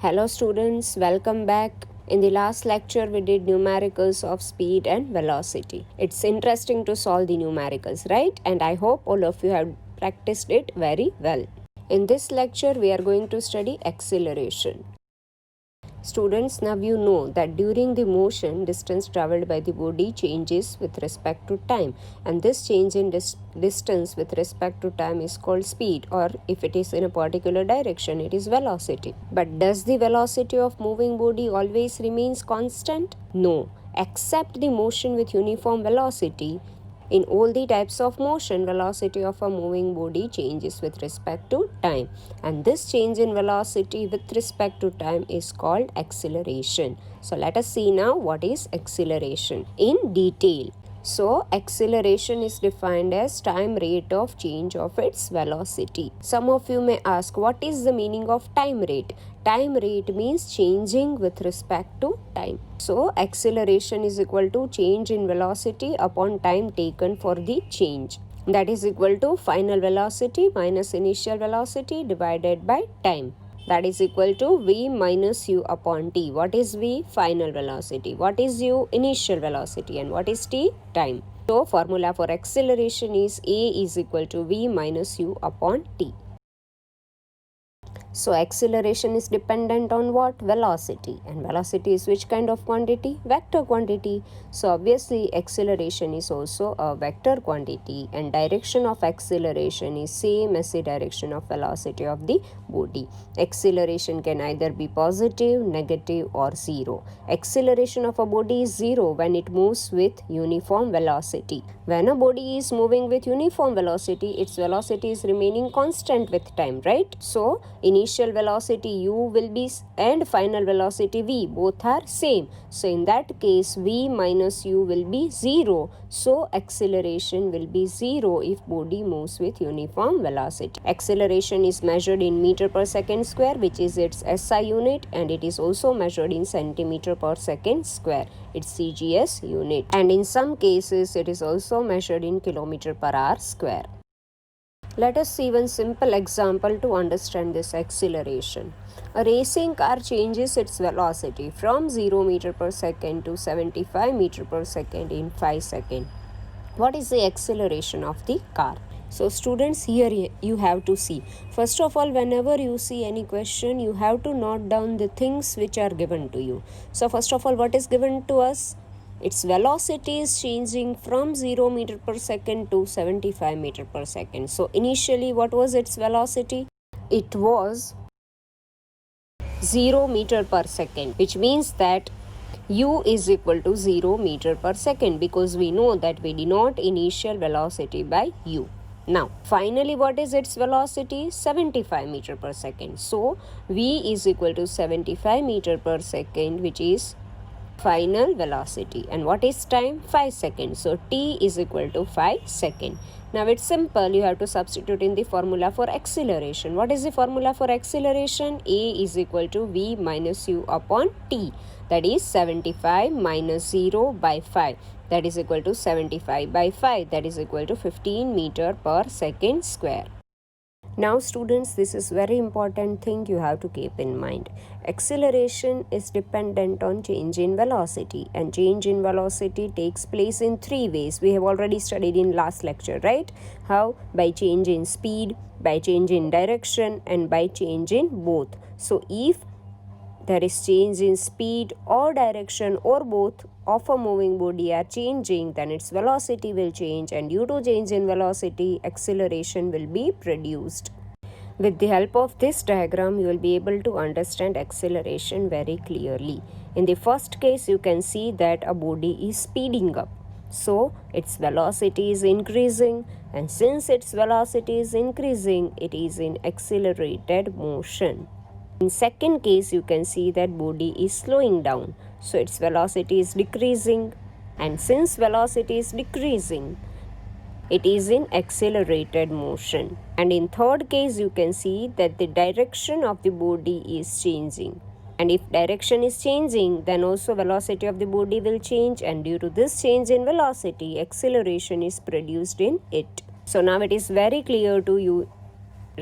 Hello students, welcome back. In the last lecture we did numericals of speed and velocity. It's interesting to solve the numericals, right? And I hope all of you have practiced it very well. In this lecture we are going to study acceleration. Students, now you know that during the motion, distance traveled by the body changes with respect to time, and this change in distance with respect to time is called speed, or if it is in a particular direction, it is velocity. But does the velocity of moving body always remains constant? No, except the motion with uniform velocity. In all the types of motion, velocity of a moving body changes with respect to time, and this change in velocity with respect to time is called acceleration. So let us see now what is acceleration in detail. So acceleration is defined as time rate of change of its velocity. Some of you may ask, what is the meaning of time rate? Time rate means changing with respect to time. So acceleration is equal to change in velocity upon time taken for the change. That is equal to final velocity minus initial velocity divided by time. That is equal to v minus u upon t. What is v? Final velocity. What is u? Initial velocity. And what is t? Time. So formula for acceleration is a is equal to v minus u upon t. So acceleration is dependent on what? Velocity. And velocity is which kind of quantity? Vector quantity. So obviously acceleration is also a vector quantity, and direction of acceleration is same as the direction of velocity of the body. Acceleration can either be positive, negative or zero. Acceleration of a body is zero when it moves with uniform velocity. When a body is moving with uniform velocity, its velocity is remaining constant with time, right? So initial velocity u will be and final velocity v both are same. So in that case v minus u will be 0. So acceleration will be 0 if body moves with uniform velocity. Acceleration is measured in meter per second square, which is its SI unit, and it is also measured in centimeter per second square, its CGS unit, and in some cases it is also measured in kilometer per hour square. Let us see one simple example to understand this acceleration. A racing car changes its velocity from 0 meter per second to 75 meter per second in 5 seconds. What is the acceleration of the car? So students, here you have to see. First of all, whenever you see any question, you have to note down the things which are given to you. So first of all, what is given to us? Its velocity is changing from 0 meter per second to 75 meter per second. So initially what was its velocity? It was 0 meter per second, which means that u is equal to 0 meter per second, because we know that we denote initial velocity by u. Now finally what is its velocity? 75 meter per second. So v is equal to 75 meter per second, which is final velocity. And what is time? 5 seconds. So t is equal to 5 seconds. Now it's simple. You have to substitute in the formula for acceleration. What is the formula for acceleration? A is equal to v minus u upon t. That is 75 minus 0 by 5. That is equal to 75 by 5. That is equal to 15 meter per second square. Now students, this is very important thing you have to keep in mind. Acceleration is dependent on change in velocity, and change in velocity takes place in 3 ways. We have already studied in last lecture, right? How? By change in speed, by change in direction, and by change in both. So if there is change in speed or direction or both of a moving body are changing, then its velocity will change, and due to change in velocity, acceleration will be produced. With the help of this diagram, you will be able to understand acceleration very clearly. In the first case, you can see that a body is speeding up. So its velocity is increasing, and since its velocity is increasing, it is in accelerated motion. In second case, you can see that body is slowing down. So its velocity is decreasing, and since velocity is decreasing, it is in accelerated motion. And in third case, you can see that the direction of the body is changing. And if direction is changing, then also velocity of the body will change, and due to this change in velocity, acceleration is produced in it. So now it is very clear to you,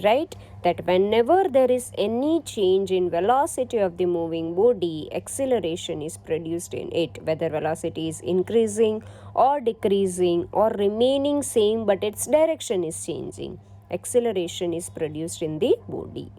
right, that whenever there is any change in velocity of the moving body, acceleration is produced in it, whether velocity is increasing or decreasing or remaining same but its direction is changing. Acceleration is produced in the body.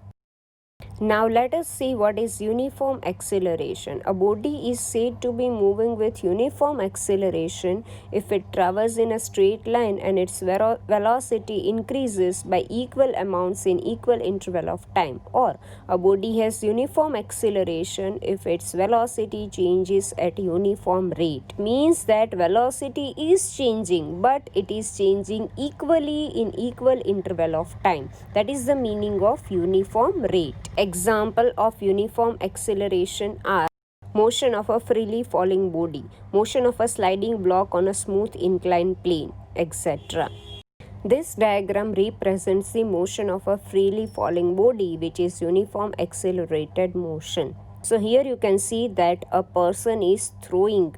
Now let us see what is uniform acceleration. A body is said to be moving with uniform acceleration if it travels in a straight line and its velocity increases by equal amounts in equal interval of time. Or a body has uniform acceleration if its velocity changes at uniform rate. Means that velocity is changing but it is changing equally in equal interval of time. That is the meaning of uniform rate. Example of uniform acceleration are motion of a freely falling body, motion of a sliding block on a smooth inclined plane, etc. This diagram represents the motion of a freely falling body, which is uniform accelerated motion. So here you can see that a person is throwing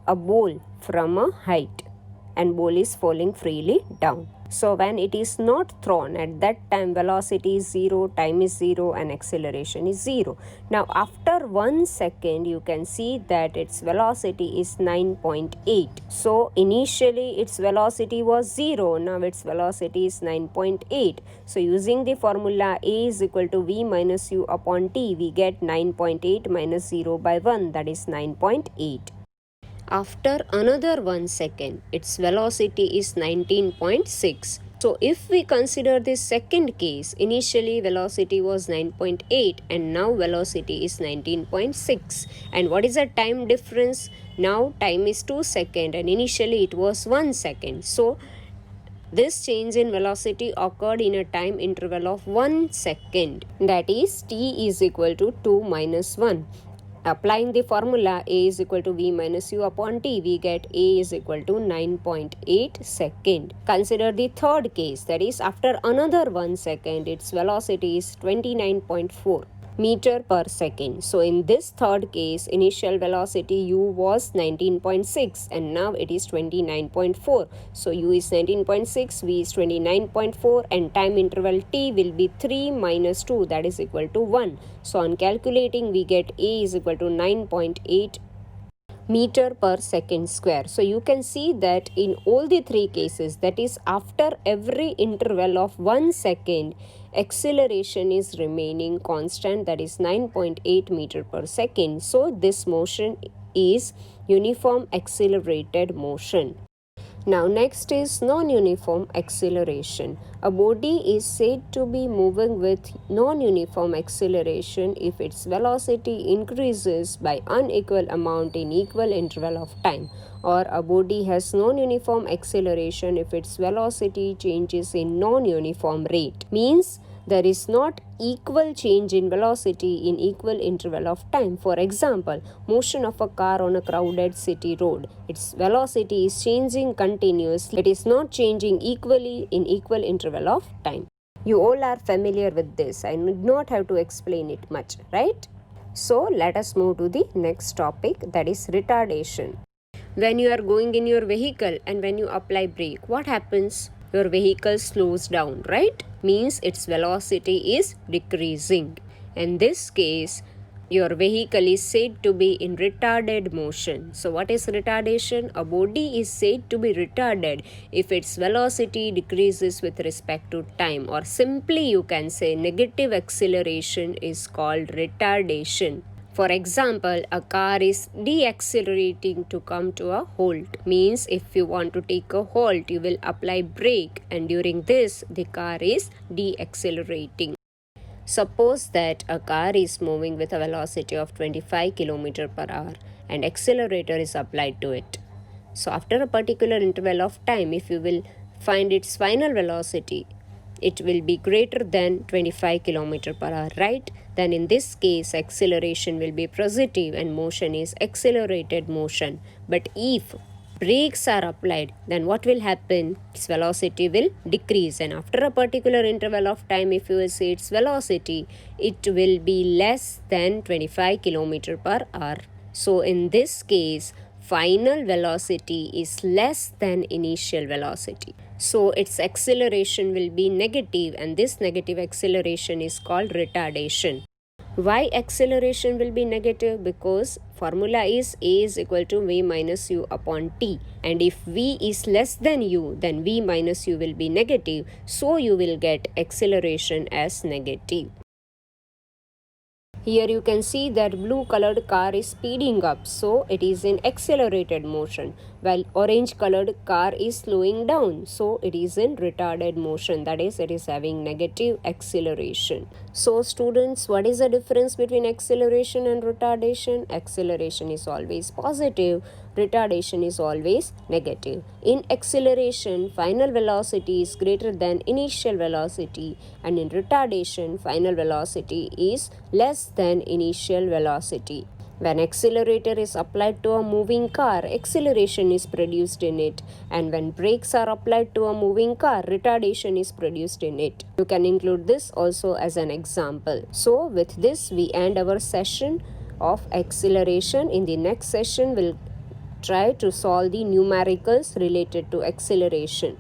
a ball from a height and ball is falling freely down. So when it is not thrown, at that time velocity is 0, time is 0 and acceleration is 0. Now after 1 second you can see that its velocity is 9.8. So initially its velocity was 0, now its velocity is 9.8. So using the formula A is equal to V minus U upon T, we get 9.8 minus 0 by 1, that is 9.8. After another 1 second, its velocity is 19.6. So if we consider this second case, initially velocity was 9.8 and now velocity is 19.6. And what is the time difference? Now time is 2 seconds and initially it was 1 second. So this change in velocity occurred in a time interval of 1 second. That is t is equal to 2 minus 1. Applying the formula A is equal to V minus U upon T, we get A is equal to 9.8 second. Consider the third case, that is after another 1 second, its velocity is 29.4 meter per second. So in this third case, initial velocity U was 19.6 and now it is 29.4. So U is 19.6, V is 29.4 and time interval T will be 3 minus 2, that is equal to 1. So on calculating we get A is equal to 9.8 meter per second square. So you can see that in all the three cases, that is after every interval of 1 second, acceleration is remaining constant, that is 9.8 meter per second. So this motion is uniform accelerated motion. Now next is non-uniform acceleration. A body is said to be moving with non-uniform acceleration if its velocity increases by unequal amount in equal interval of time, or a body has non-uniform acceleration if its velocity changes in non-uniform rate. Means there is not equal change in velocity in equal interval of time. For example, motion of a car on a crowded city road. Its velocity is changing continuously. It is not changing equally in equal interval of time. You all are familiar with this. I do not have to explain it much, right? So let us move to the next topic, that is retardation. When you are going in your vehicle and when you apply brake, what happens? Your vehicle slows down, right? Means its velocity is decreasing. In this case, your vehicle is said to be in retarded motion. So what is retardation? A body is said to be retarded if its velocity decreases with respect to time, or simply you can say negative acceleration is called retardation. For example, a car is deaccelerating to come to a halt. Means if you want to take a halt, you will apply brake, and during this the car is deaccelerating. Suppose that a car is moving with a velocity of 25 km per hour and accelerator is applied to it. So after a particular interval of time, if you will find its final velocity, it will be greater than 25 km per hour, right? Then in this case, acceleration will be positive and motion is accelerated motion. But if brakes are applied, then what will happen? Its velocity will decrease, and after a particular interval of time, if you will see its velocity, it will be less than 25 km per hour. So in this case, final velocity is less than initial velocity. So its acceleration will be negative, and this negative acceleration is called retardation. Why acceleration will be negative? Because formula is a is equal to v minus u upon t, and if v is less than u, then v minus u will be negative, so you will get acceleration as negative. Here you can see that blue colored car is speeding up, so it is in accelerated motion, while orange colored car is slowing down, so it is in retarded motion, that is, it is having negative acceleration. So students, what is the difference between acceleration and retardation? Acceleration is always positive, retardation is always negative. In acceleration, final velocity is greater than initial velocity, and in retardation, final velocity is less than initial velocity. When accelerator is applied to a moving car, acceleration is produced in it, and when brakes are applied to a moving car, retardation is produced in it. You can include this also as an example. So with this, we end our session of acceleration. In the next session, we'll try to solve the numericals related to acceleration.